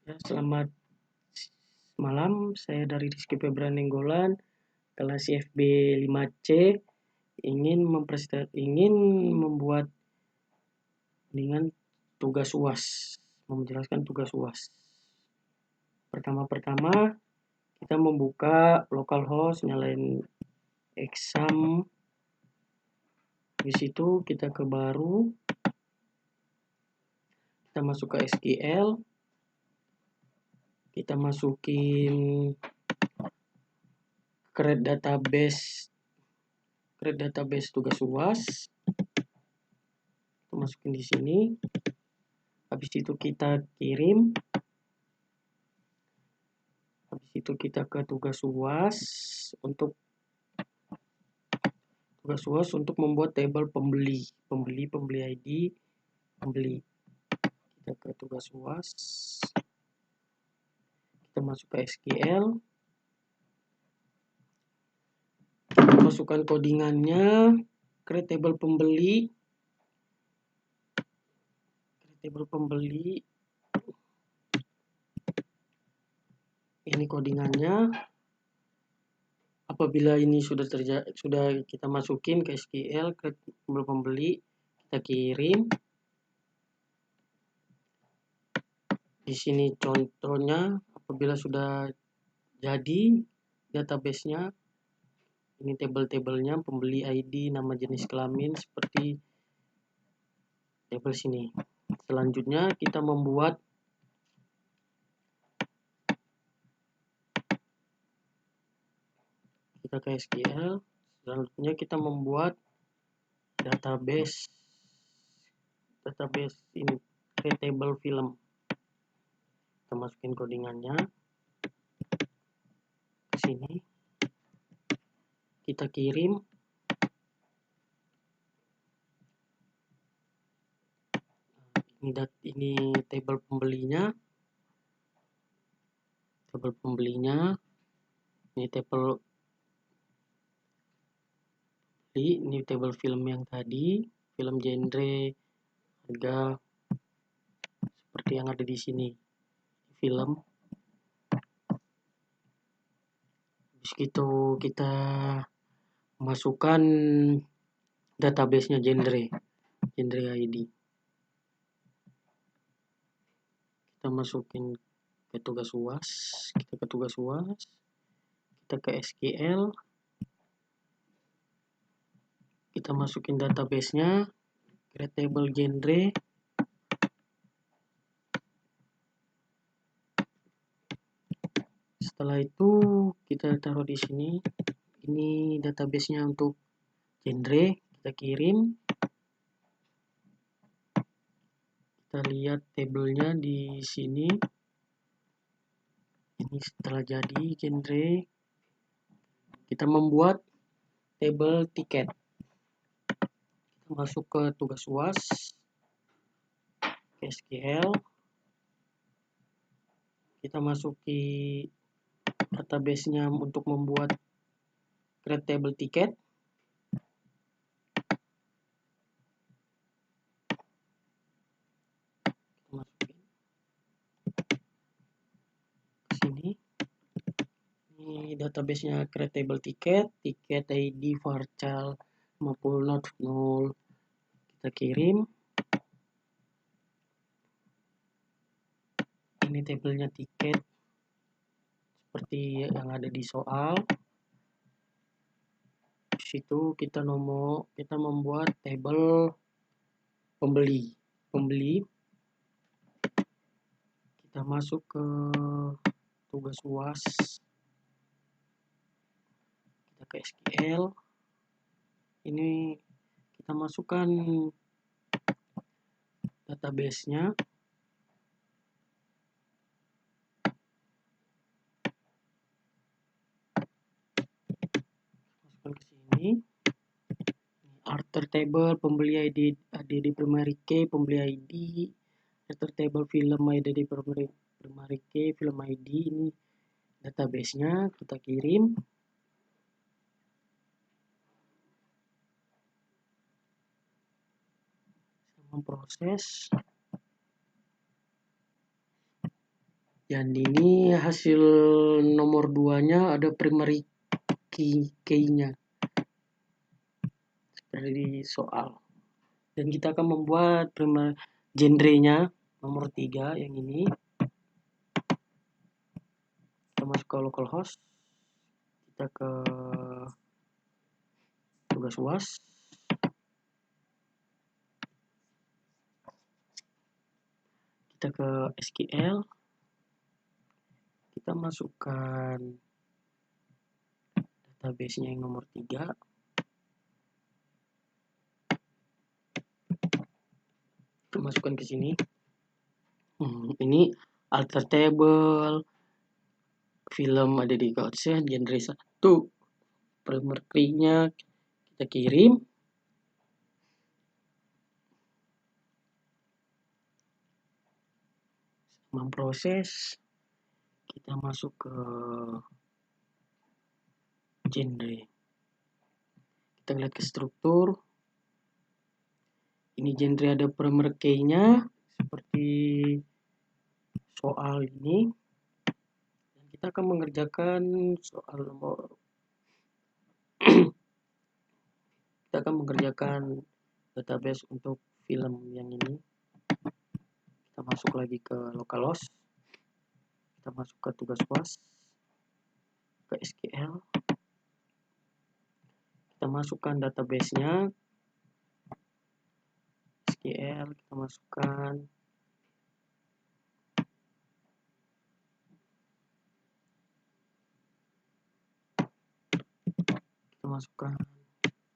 Ya, selamat malam, saya dari Rizky Febran Nenggolan, kelas IFB 5C, ingin membuat dengan tugas UAS, menjelaskan tugas UAS. Pertama-tama kita membuka localhost, nyalain exam, di situ kita ke baru, kita masuk ke SQL, kita masukin create database tugas UAS, kita masukin di sini. Habis itu kita kirim. Habis itu kita ke tugas UAS untuk membuat tabel pembeli ID, pembeli. Kita ke tugas UAS. Kita masuk ke SQL. Kita masukkan codingannya, create table pembeli. Ini codingannya. Apabila ini sudah kita masukin ke SQL, create table pembeli, kita kirim. Di sini contohnya, apabila sudah jadi database-nya, ini tabel-tabelnya, pembeli ID, nama jenis kelamin, seperti tabel sini. Selanjutnya kita membuat ke SQL. Selanjutnya kita membuat database ini, create table film. Kita masukin codingannya ke sini, kita kirim. Ini tabel pembelinya, ini tabel film yang tadi, film genre, harga, seperti yang ada di sini, film. Habis itu kita masukkan database-nya genre ID. Kita masukin ke tugas UAS, kita ke SQL, kita masukin database-nya, create table genre. Setelah itu kita taruh di sini. Ini database-nya untuk genre, kita kirim. Kita lihat tabelnya di sini. Ini setelah jadi genre, kita membuat tabel tiket. Kita masuk ke tugas UAS, SQL. Kita masuki database-nya untuk membuat create table tiket. Masukin ke sini. Ini database-nya create table tiket ID varchar 50.0. Kita kirim. Ini tabelnya tiket seperti yang ada di soal. Di situ kita membuat tabel pembeli. Kita masuk ke tugas UAS. Kita ke SQL. Ini kita masukkan database-nya. Masukkan ke sini. Alter table pembeli ID di primary key, pembeli ID. Alter table film ID di primary key, film ID. Ini database-nya, kita kirim. Memproses. Dan ini hasil nomor 2-nya ada primary key-nya seperti di soal. Dan kita akan membuat genre-nya nomor 3 yang ini. Kita masuk ke localhost, kita ke tugas UAS, kita ke SQL, kita masukkan database-nya yang nomor 3. Kita masukkan ke sini. Ini alter table, film ada di Godsend, genre 1, primary key-nya kita kirim. Memproses, kita masuk ke genre. Kita lihat ke struktur. Ini genre ada primary key-nya seperti soal ini. Dan kita akan mengerjakan soal nomor kita akan mengerjakan database untuk film yang ini. Kita masuk lagi ke localhost, kita masuk ke tugas UAS, ke SQL, kita masukkan database-nya, SQL, kita masukkan,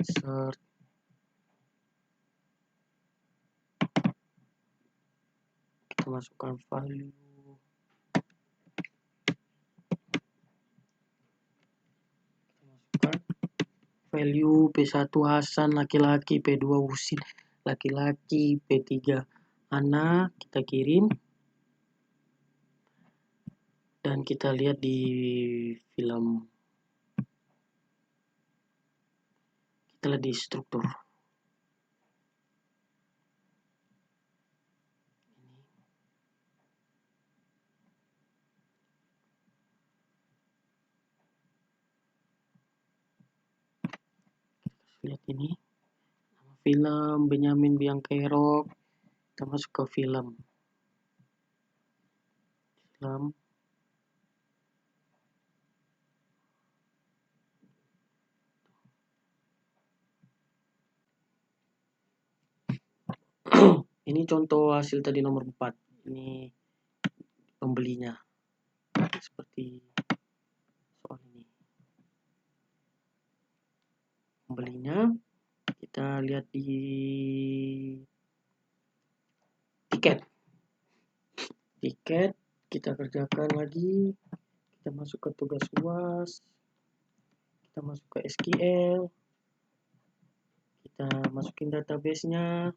search, kita masukkan value, P1 Hasan laki-laki, P2 Husin laki-laki, P3 anak, kita kirim. Dan kita lihat di film, kita lihat di struktur. Lihat ini, film Benyamin Biangkerok. Kita masuk ke film. Ini contoh hasil tadi nomor 4. Ini pembelinya. Seperti soal ini. Pembelinya kita lihat di tiket. Kita kerjakan lagi. Kita masuk ke tugas UAS. Kita masuk ke SQL. Kita masukin database-nya.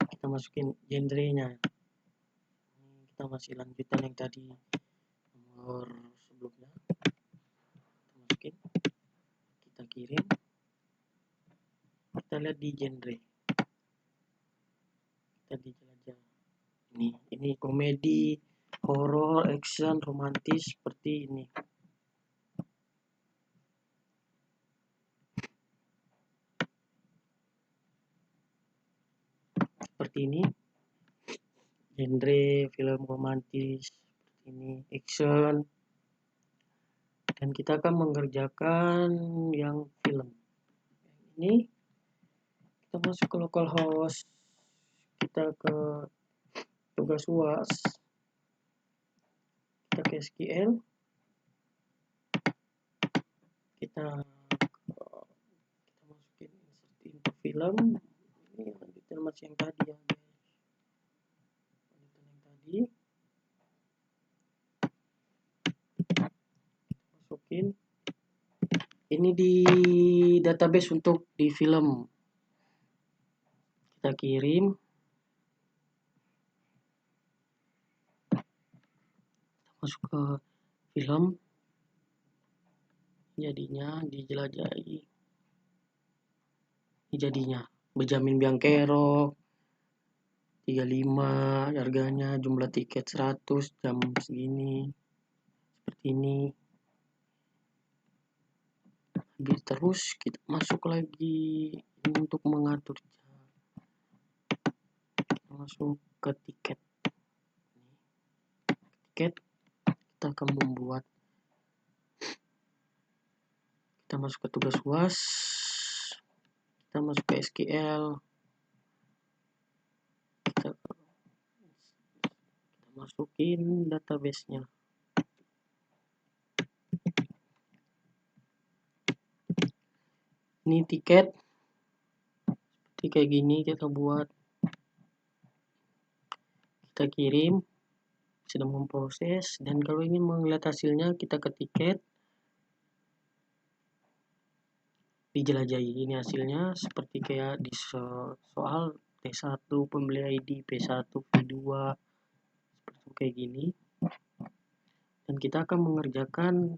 Kita masukin genre-nya. Kita masih lanjutan yang tadi nomor sebelumnya. Kita masukin. Kita kirim. Kita lihat di genre. Kita dijelajah. Ini komedi, horor, action, romantis seperti ini. Seperti ini. Genre film romantis seperti ini, action. Dan kita akan mengerjakan yang film. Ini kita masuk ke localhost. Kita ke tugas UAS. Kita ke SQL. Kita masukin insert into film. Ini lanjutan masih yang tadi ya guys. Lanjutan yang tadi. Kita masukin. Ini di database untuk di film. Kita kirim. Kita masuk ke film. Jadinya dijelajahi. Ini jadinya Benyamin Biangkerok. 35 harganya, jumlah tiket 100, jam segini, seperti ini. Habis terus kita masuk lagi untuk mengatur jam. Masuk ke tiket. Tiket kita akan membuat, kita masuk ke tugas UAS, kita masuk ke SQL, kita masukin database-nya. Ini tiket seperti kayak gini kita buat, kita kirim, sedang memproses. Dan kalau ingin melihat hasilnya, kita ke tiket, dijelajahi. Ini hasilnya seperti kayak di soal T1 pembeli ID, P1 P2 seperti kayak gini. Dan kita akan mengerjakan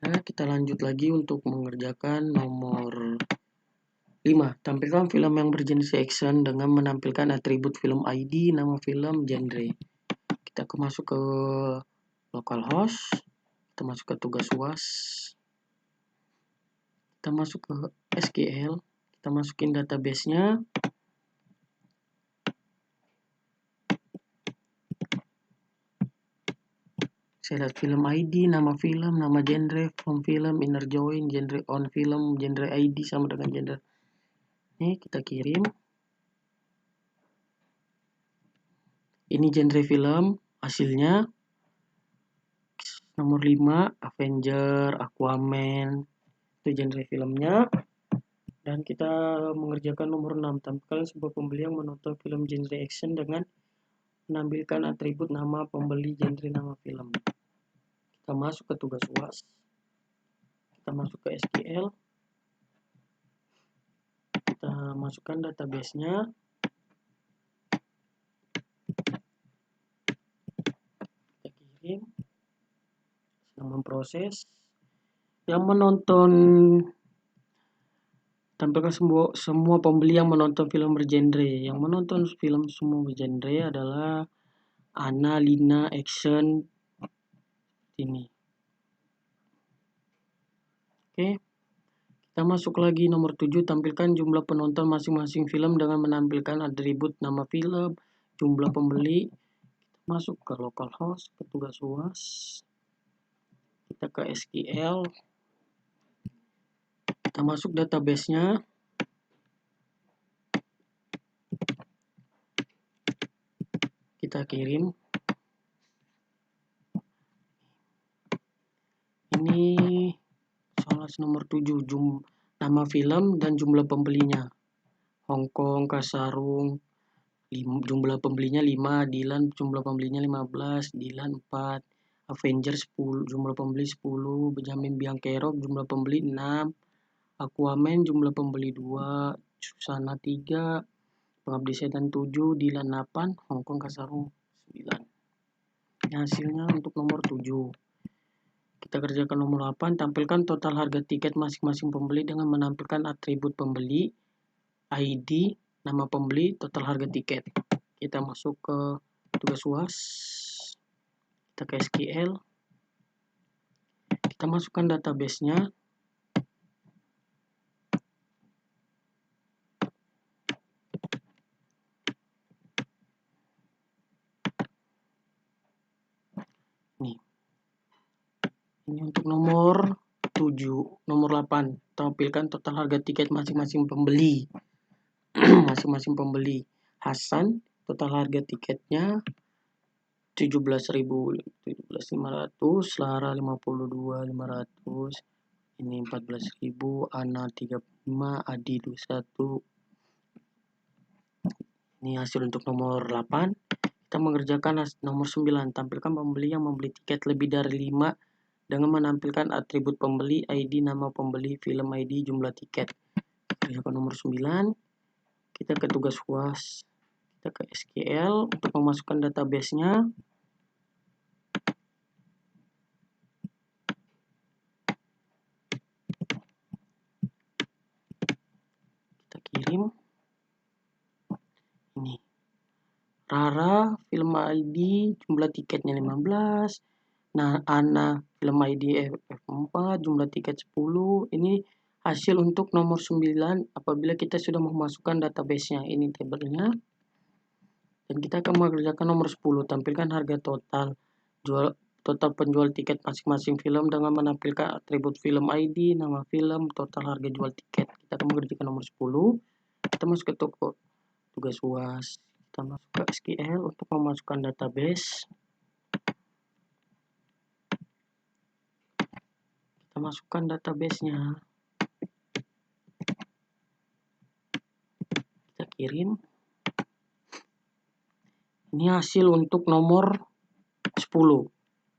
kita lanjut lagi untuk mengerjakan nomor 5. Tampilkan film yang berjenis action dengan menampilkan atribut film ID, nama film, genre. Kita masuk ke localhost, kita masuk ke tugas UAS, kita masuk ke SQL, kita masukin database-nya. Saya lihat film ID, nama film, nama genre, from film, inner join, genre on film, genre ID sama dengan genre. Ini kita kirim. Ini genre film, hasilnya nomor 5, Avenger, Aquaman, itu genre filmnya. Dan kita mengerjakan nomor 6, tampilkan sebuah pembeli yang menonton film genre action dengan menampilkan atribut nama pembeli, genre, nama film. Kita masuk ke tugas UAS, kita masuk ke SQL, kita masukkan database-nya, kita kirim, sedang memproses. Yang menonton, tampilkan semua pembeli yang menonton film bergenre. Yang menonton film semua bergenre adalah Ana, Lina, Action, ini. Oke, kita masuk lagi nomor 7, tampilkan jumlah penonton masing-masing film dengan menampilkan atribut nama film, jumlah pembeli. Kita masuk ke localhost, ke tugas UAS, kita ke SQL, kita masuk database-nya, kita kirim. Ini soal nomor 7, nama film dan jumlah pembelinya. Hong Kong, Kasarung, jumlah pembelinya 5, Dilan jumlah pembelinya 15, Dilan 4, Avengers 10, jumlah pembeli 10, Benjamin Bianchero jumlah pembeli 6, Aquaman jumlah pembeli 2, Susana 3, Pengabdi Setan 7, Dilan 8, Hong Kong Kasarung 9. Ini hasilnya untuk nomor 7. Kita kerjakan nomor 8, tampilkan total harga tiket masing-masing pembeli dengan menampilkan atribut pembeli, ID, nama pembeli, total harga tiket. Kita masuk ke tugas UAS, kita ke SQL, kita masukkan database-nya, nih. Ini untuk nomor 7, nomor 8, tampilkan total harga tiket masing-masing pembeli. Masing-masing pembeli. Hasan, total harga tiketnya 17.500, Lara 52.500, ini 14.000, Ana 35, Adi 21. Ini hasil untuk nomor 8. Kita mengerjakan nomor 9, tampilkan pembeli yang membeli tiket lebih dari 5 dengan menampilkan atribut pembeli, ID, nama pembeli, film ID, jumlah tiket. Kerjakan nomor 9. Kita ke tugas UAS, kita ke SQL untuk memasukkan database-nya. kirim. Ini Rara film ID jumlah tiketnya 15. Nah, Ana film ID F4 jumlah tiket 10. Ini hasil untuk nomor 9 apabila kita sudah memasukkan database-nya. Ini tabelnya. Dan kita akan mengerjakan nomor 10. Tampilkan harga total penjual tiket masing-masing film dengan menampilkan atribut film ID, nama film, total harga jual tiket. Kita akan mengerjakan nomor 10. Kita masuk ke toko tugas UAS. Kita masuk ke SQL untuk memasukkan database. Kita masukkan database-nya. Kita kirim. Ini hasil untuk nomor 10.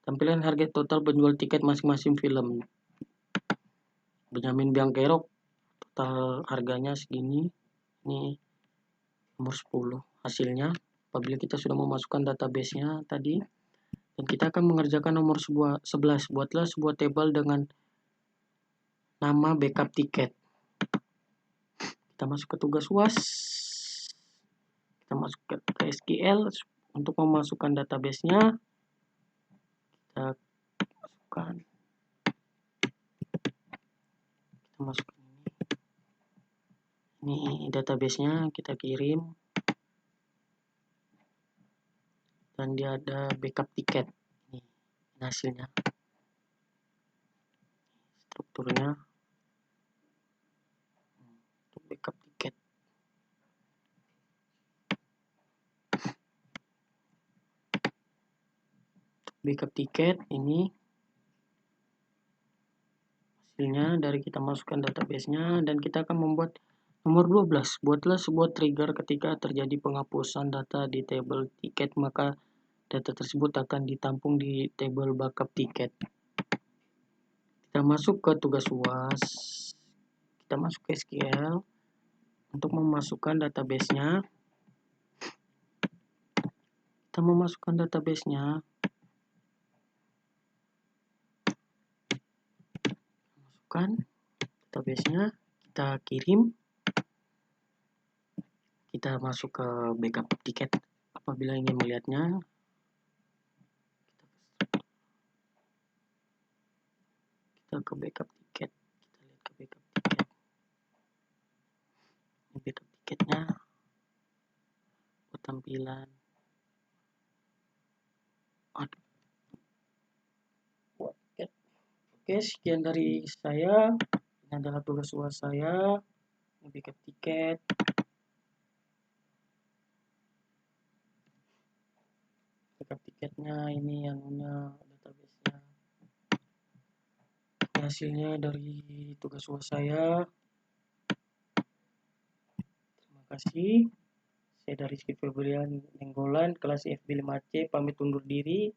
Tampilan harga total penjual tiket masing-masing film. Benyamin Biangkerok total harganya segini. Ini nomor 10 hasilnya apabila kita sudah memasukkan database-nya tadi. Dan kita akan mengerjakan nomor 11. Buatlah sebuah tabel dengan nama backup tiket. Kita masuk ke tugas UAS. Kita masuk ke SQL untuk memasukkan database-nya. Kita masukkan. Kita masukkan ini database-nya, kita kirim. Dan dia ada backup tiket. Ini hasilnya. Strukturnya untuk backup tiket. Backup tiket ini hasilnya dari kita masukkan database-nya, dan kita akan membuat nomor 12. Buatlah sebuah trigger ketika terjadi penghapusan data di tabel tiket, maka data tersebut akan ditampung di tabel backup tiket. Kita masuk ke tugas UAS. Kita masuk ke SQL untuk memasukkan database-nya. Kita memasukkan database-nya. Masukkan database-nya, kita kirim. Kita masuk ke backup tiket apabila ingin melihatnya. Kita ke backup tiket. Kita lihat ke backup tiket. Ini backup tiketnya. Buat tampilan. Oke, sekian dari saya. Ini adalah tugas UAS saya. Ini backup tiket. Backup tiketnya ini yang punya database-nya. Ini hasilnya dari tugas UAS saya. Terima kasih. Saya dari Rizky Febrian Nenggolan, kelas IFB 5C, pamit undur diri.